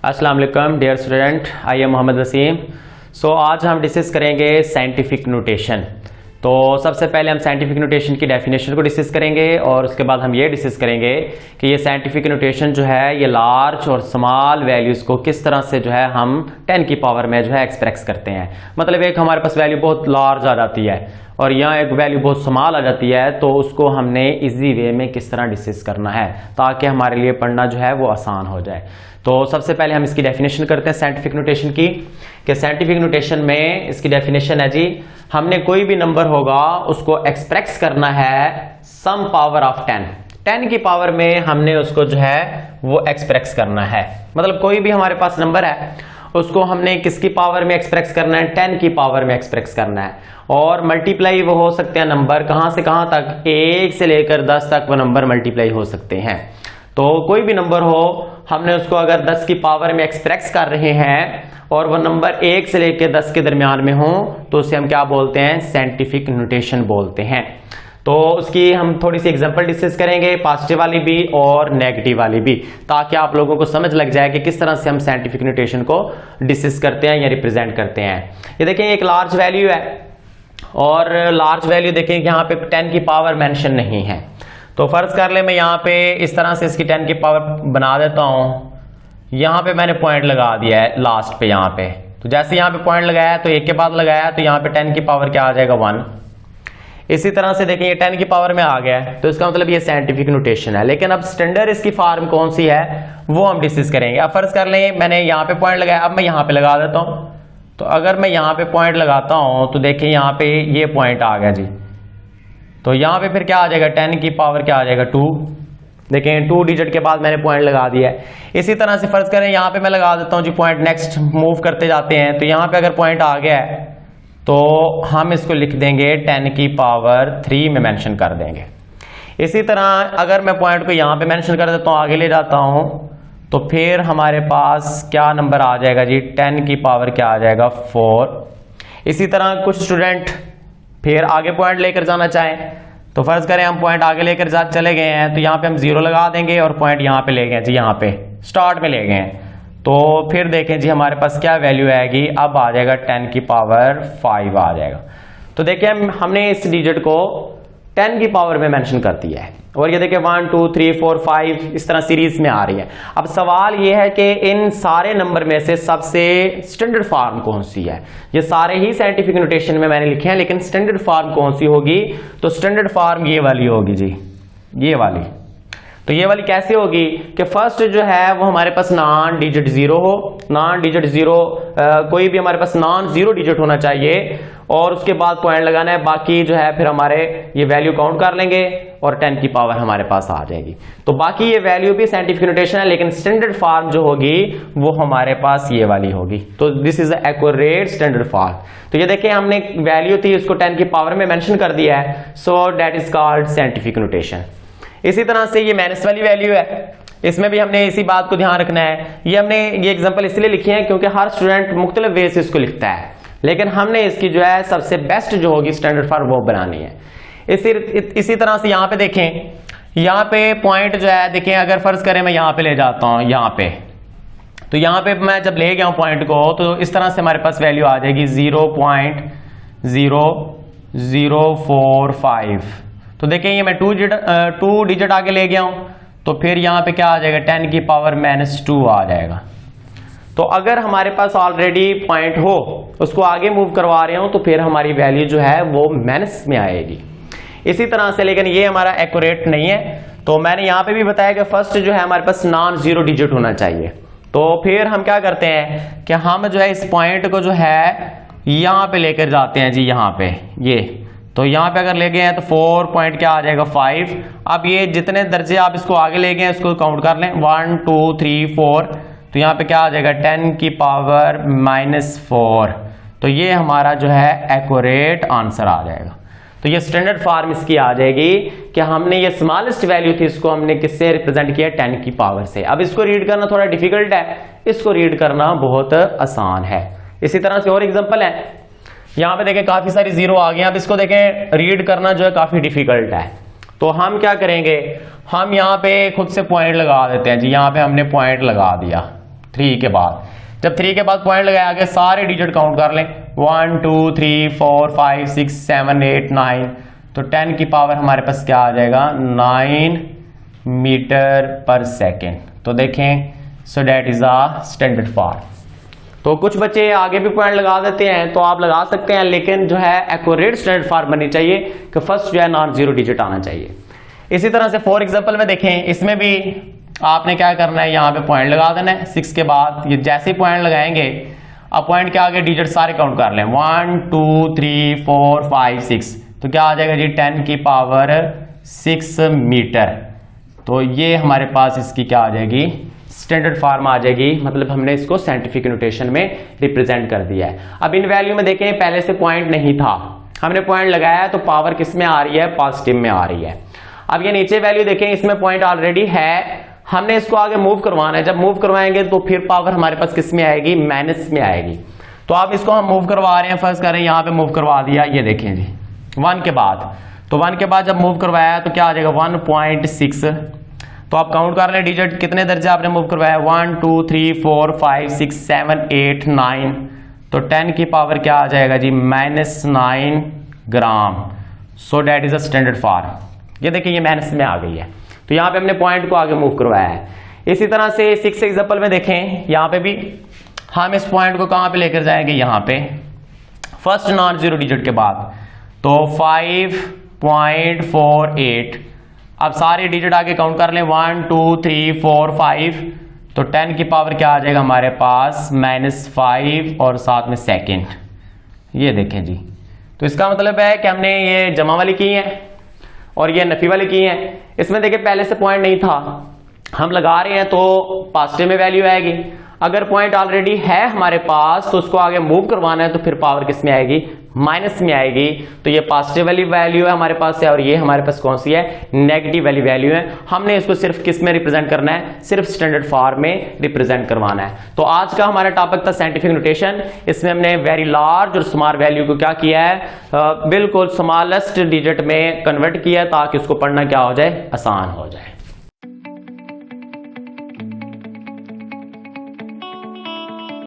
अस्सलाम वालेकुम dear student, I am Mohammad Waseem. आज हम डिस्कस करेंगे साइंटिफिक नोटेशन। तो सबसे पहले हम साइंटिफिक नोटेशन की डेफिनेशन को डिस्कस करेंगे और उसके बाद हम ये डिस्कस करेंगे कि ये साइंटिफिक नोटेशन जो है ये लार्ज और स्मॉल वैल्यूज़ को किस तरह से जो है हम 10 की पावर में जो है एक्सप्रेस करते हैं। मतलब एक हमारे पास वैल्यू बहुत लार्ज आ जाती है और यहाँ एक वैल्यू बहुत स्मॉल आ जाती है, तो उसको हमने इजी वे में किस तरह डिस्कस करना है ताकि हमारे लिए पढ़ना जो है वो आसान हो जाए। तो सबसे पहले हम इसकी डेफिनेशन करते हैं साइंटिफिक नोटेशन की। कि साइंटिफिक नोटेशन में इसकी डेफिनेशन है जी, हमने कोई भी नंबर होगा उसको एक्सप्रेस करना है सम पावर ऑफ 10 की पावर में हमने उसको जो है वो एक्सप्रेस करना है। मतलब कोई भी हमारे पास नंबर है उसको हमने किसकी पावर में एक्सप्रेस करना है, 10 की पावर में एक्सप्रेस करना है। और मल्टीप्लाई वो हो सकते हैं नंबर कहां से कहां तक, 1 से लेकर 10 तक वो नंबर मल्टीप्लाई हो सकते हैं। तो कोई भी नंबर हो हमने उसको अगर 10 की पावर में एक्सप्रेस कर रहे हैं और वो नंबर 1 से लेकर 10 के दरमियान में हो तो उसे हम क्या बोलते हैं, साइंटिफिक नोटेशन बोलते हैं। तो उसकी हम थोड़ी सी एग्जांपल डिस्कस करेंगे, पॉजिटिव वाली भी और नेगेटिव वाली भी, ताकि आप लोगों को समझ लग जाए कि किस तरह से हम साइंटिफिक नोटेशन को डिस्कस करते हैं या रिप्रेजेंट करते हैं। ये देखें एक लार्ज वैल्यू है और लार्ज वैल्यू देखें यहाँ पे 10 की पावर मेंशन नहीं है। तो फर्ज कर ले मैं यहाँ पे इस तरह से इसकी 10 की पावर बना देता हूँ। यहाँ पे मैंने पॉइंट लगा दिया है लास्ट पे यहाँ पे। तो जैसे यहाँ पे पॉइंट लगाया तो एक के बाद लगाया तो यहाँ पे 10 की पावर क्या आ जाएगा, 1। इसी तरह से देखिए ये 10 की पावर में आ गया है, तो इसका मतलब ये साइंटिफिक नोटेशन है। लेकिन अब स्टैंडर्ड इसकी फॉर्म कौन सी है वो हम डिस्कस करेंगे। अब फर्ज कर लें मैंने यहाँ पे पॉइंट लगाया, अब मैं यहाँ पे लगा देता हूँ। तो अगर मैं यहाँ पे पॉइंट लगाता हूँ तो देखिए यहाँ पे ये पॉइंट आ गया जी। तो यहाँ पे फिर क्या आ जाएगा, 10 की पावर क्या आ जाएगा, 2। देखें 2 डिजिट के बाद मैंने पॉइंट लगा दिया है। इसी तरह से फर्ज करें यहाँ पे मैं लगा देता हूँ जी पॉइंट, नेक्स्ट मूव करते जाते हैं। तो यहाँ पे अगर पॉइंट आ गया है तो हम इसको लिख देंगे 10 की पावर 3 में मेंशन कर देंगे। इसी तरह अगर मैं पॉइंट को यहाँ पे मेंशन कर देता हूँ, आगे ले जाता हूँ, तो फिर हमारे पास क्या नंबर आ जाएगा जी, 10 की पावर क्या आ जाएगा, 4। इसी तरह कुछ स्टूडेंट फिर आगे पॉइंट लेकर जाना चाहें तो फर्ज करें हम पॉइंट आगे लेकर चले गए हैं, तो यहाँ पे हम 0 लगा देंगे और पॉइंट यहाँ पे ले गए जी, यहाँ पे स्टार्ट में ले गए हैं। तो फिर देखें जी हमारे पास क्या वैल्यू आएगी, अब आ जाएगा 10 की पावर 5 आ जाएगा। तो देखिए हमने इस डिजिट को 10 की पावर में मेंशन कर दिया है और ये देखिए 1 2 3 4 5 इस तरह सीरीज में आ रही है। अब सवाल ये है कि इन सारे नंबर में से सबसे स्टैंडर्ड फॉर्म कौन सी है। ये सारे ही साइंटिफिक नोटेशन में मैंने लिखे हैं, लेकिन स्टैंडर्ड फॉर्म कौन सी होगी, तो स्टैंडर्ड फॉर्म ये वाली होगी जी, ये वाली। तो ये वाली कैसे होगी कि फर्स्ट जो है वो हमारे पास नॉन डिजिट 0 हो, नॉन डिजिट 0 कोई भी हमारे पास नॉन 0 डिजिट होना चाहिए और उसके बाद पॉइंट लगाना है। बाकी जो है फिर हमारे ये वैल्यू काउंट कर लेंगे और 10 की पावर हमारे पास आ जाएगी। तो बाकी ये वैल्यू भी साइंटिफिक नोटेशन है, लेकिन स्टैंडर्ड फॉर्म जो होगी वो हमारे पास ये वाली होगी। तो this is accurate standard form. तो ये देखिए हमने वैल्यू थी उसको 10 की पावर में मेंशन कर दिया है, so that is called scientific notation. इसी तरह से ये माइनस वाली वैल्यू है, इसमें भी हमने इसी बात को ध्यान रखना है। ये हमने ये एग्जांपल इसलिए लिखी है क्योंकि हर स्टूडेंट मुख्तलिफ वे से इसको लिखता है, लेकिन हमने इसकी जो है सबसे बेस्ट जो होगी स्टैंडर्ड फॉर्म वो बनानी है। इसी तरह से यहाँ पे देखें, यहाँ पे पॉइंट जो है देखें, अगर फर्ज करें मैं यहाँ पे ले जाता हूँ यहाँ पे, तो यहाँ पे मैं जब ले गया हूँ पॉइंट को तो इस तरह से हमारे पास वैल्यू आ जाएगी 0.0045। तो देखें ये मैं 2 डिजिट आगे ले गया हूं, तो फिर यहां पे क्या आ जाएगा, 10 की पावर -2 आ जाएगा। तो अगर हमारे पास ऑलरेडी पॉइंट हो उसको आगे मूव करवा रहे हो तो फिर हमारी वैल्यू जो है वो माइनस में आएगी। इसी तरह से, लेकिन ये हमारा एक्यूरेट नहीं है। तो मैंने यहां पे भी बताया कि फर्स्ट जो है हमारे पास नॉन 0 डिजिट होना चाहिए। तो फिर हम क्या करते हैं कि हम जो है इस पॉइंट को जो है यहां पे लेकर जाते हैं जी, यहाँ पे ये। तो यहाँ पे अगर ले गए हैं तो 4 पॉइंट क्या आ जाएगा, 5। अब ये जितने दर्जे आप इसको आगे ले गए हैं इसको काउंट कर लें, 1 2 3 4। तो यहाँ पे क्या आ जाएगा, 10 की पावर -4। तो ये हमारा जो है एक्यूरेट आंसर आ जाएगा। तो ये स्टैंडर्ड फॉर्म इसकी आ जाएगी कि हमने ये स्मॉलेस्ट वैल्यू थी इसको हमने किससे रिप्रेजेंट किया, 10 की पावर से। अब इसको रीड करना थोड़ा डिफिकल्ट है, इसको रीड करना बहुत आसान है। इसी तरह से और एग्जांपल है, यहाँ पे देखें काफी सारी 0 आ गई। अब इसको देखें रीड करना जो है काफी डिफिकल्ट है। तो हम क्या करेंगे, हम यहाँ पे खुद से पॉइंट लगा देते हैं जी। यहाँ पे हमने पॉइंट लगा दिया, 3 के बाद। जब 3 के बाद पॉइंट लगाया आगे सारे डिजिट काउंट कर लें 1 2 3 4 5 6 7 8 9, तो 10 की पावर हमारे पास क्या आ जाएगा 9 मीटर पर सेकेंड। तो देखें so that is a standard form. तो कुछ बच्चे आगे भी पॉइंट लगा देते हैं, तो आप लगा सकते हैं, लेकिन जो है एक्यूरेट स्टैंडर्ड फॉर्म बननी चाहिए कि फर्स्ट जो है नॉन जीरो डिजिट आना चाहिए। इसी तरह से फॉर एग्जांपल में देखें, इसमें भी आपने क्या करना है, यहाँ पे पॉइंट लगा देना है 6 के बाद। ये जैसे ही पॉइंट लगाएंगे अब पॉइंट के आगे डिजिट सारे काउंट कर लें 1 2 3 4 5 6, तो क्या आ जाएगा जी 10 की पावर 6 मीटर। तो ये हमारे पास इसकी क्या आ जाएगी स्टैंडर्ड फॉर्म आ जाएगी, मतलब हमने इसको साइंटिफिक नोटेशन में रिप्रेजेंट कर दिया है। अब इन वैल्यू में देखें पहले से पॉइंट नहीं था, हमने पॉइंट लगाया तो पावर किस में आ रही है पॉजिटिव में आ रही है। अब ये नीचे वैल्यू देखें इसमें पॉइंट ऑलरेडी है, हमने इसको आगे मूव करवाना है। जब मूव करवाएंगे तो फिर पावर हमारे पास किस में आएगी माइनस में आएगी। तो अब इसको हम मूव करवा रहे हैं, फर्स्ट कर रहे हैं यहाँ पे मूव करवा दिया, ये देखें जी 1 के बाद। तो 1 के बाद जब मूव करवाया तो क्या आ जाएगा 1.6। तो आप काउंट कर लें डिजिट कितने दर्जे आपने मूव करवाया 1 2 3 4 5 6 7 8 9, तो 10 की पावर क्या आ जाएगा जी -9 gram. So that is a standard form. ये देखिए ये माइनस में आ गई है, तो यहाँ पे हमने पॉइंट को आगे मूव करवाया है। इसी तरह से 6 एग्जांपल में देखें, यहाँ पे भी हम इस पॉइंट को कहाँ पे लेकर जाएंगे, यहाँ पे फर्स्ट नॉन जीरो डिजिट के बाद, तो 5.48। अब सारे डिजिट आगे काउंट कर लें 1 2 3 4 5, तो 10 की पावर क्या आ जाएगा हमारे पास -5 और साथ में सेकेंड। ये देखें जी, तो इसका मतलब है कि हमने ये जमा वाली की है और ये नफी वाली की है। इसमें देखिए पहले से पॉइंट नहीं था, हम लगा रहे हैं तो पॉजिटिव में वैल्यू आएगी। अगर पॉइंट ऑलरेडी है हमारे पास तो उसको आगे मूव करवाना है तो फिर पावर किस में आएगी माइनस में आएगी। तो ये पॉजिटिव वाली वैल्यू है हमारे पास है और ये हमारे पास कौन सी है नेगेटिव वाली वैल्यू है। हमने इसको सिर्फ किस में रिप्रेजेंट करना है, सिर्फ स्टैंडर्ड फॉर्म में रिप्रेजेंट करवाना है। तो आज का हमारा टॉपिक था साइंटिफिक नोटेशन। इसमें हमने वेरी लार्ज और स्मॉल वैल्यू को क्या किया है, बिल्कुल स्मॉलेस्ट डिजिट में कन्वर्ट किया ताकि उसको पढ़ना क्या हो जाए आसान हो जाए।